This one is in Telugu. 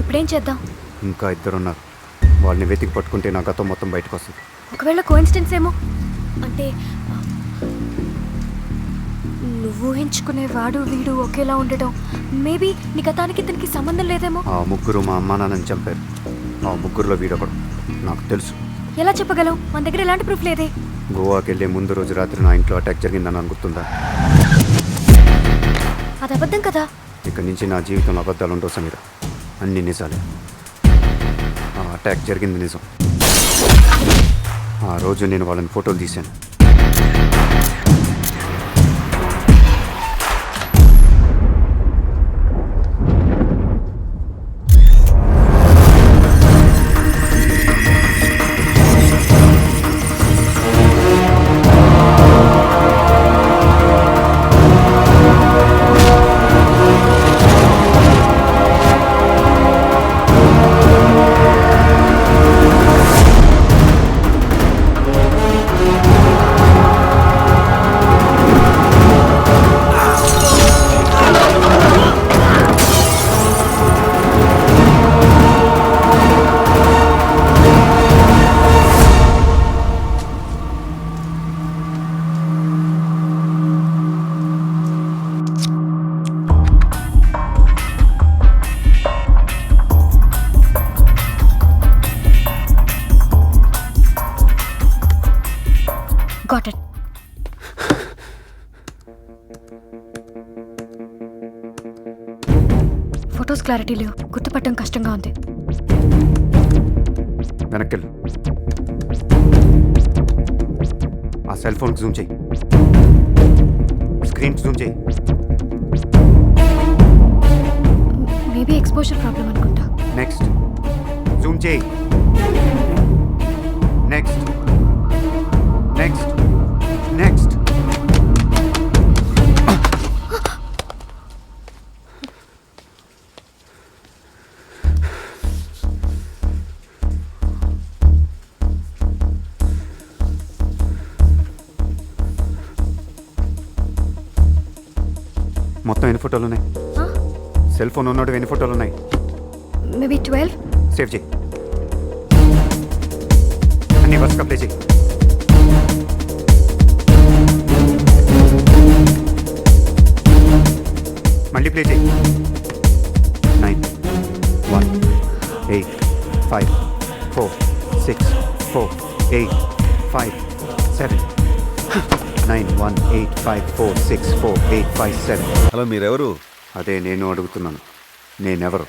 ఇప్పుడేం చేద్దాం? ఇంకా ఇద్దరున్నారు. వాళ్ళని వెతికి పట్టుకుంటే నా గతం మొత్తం బయటకు వస్తుంది. ఒకవేళ కోఇన్సిడెన్స్ ఏమో, అంటే నువ్వు ఊహించుకునే వాడు వీడు ఒకేలా ఉండటం, మేబీ నీ గతానికి ఇతనికి సంబంధం లేదేమో. ఆ ముగ్గురు మా అమ్మా నాన్నని చంపారు. ఆ ముగ్గురులో వీడొకడు. నాకు తెలుసు. ఎలా చెప్పగలవు? మన దగ్గర ఎలాంటి ప్రూఫ్ లేదే. గోవాకి వెళ్ళే ముందు రోజు రాత్రి నా ఇంట్లో అటాక్ జరిగిందని అనుకుంటుందా? అది అబద్ధం కదా. ఇక్కడి నుంచి నా జీవితంలో అబద్ధాలు ఉండవు సమీర. అన్ని నిజాలే. ఆ అటాక్ జరిగింది నిజం. ఆ రోజు నేను వాళ్ళని ఫోటోలు తీశాను. Got it. ఫొటోస్ క్లారిటీ లేవు, గుర్తుపట్టడం కష్టంగా ఉంది. వెనక్కెళ్ళు. ఆ సెల్ ఫోన్కి జూమ్ చేయి. స్క్రీన్కి జూమ్ చేయి. మేబీ ఎక్స్పోజర్ ప్రాబ్లం అనుకుంటా. నెక్స్ట్ జూమ్ చేయి. Next next next. మొత్తం ఎన్ని ఫోటోలు ఉన్నాయి? సెల్ ఫోన్ ఉన్నాడు, ఎన్ని ఫోటోలు ఉన్నాయి? మేబీ 12. సేవ్ చేయి. అన్ని వరుసగా ప్లే చేయి. మళ్ళీ ప్లే చేయి. 9 1 8 5 4 6 4 8 5 7 9 1 8 5 4 6 4 8 5 7. హలో, మీరెవరు? అదే నేను అడుగుతున్నాను. నేనెవరు?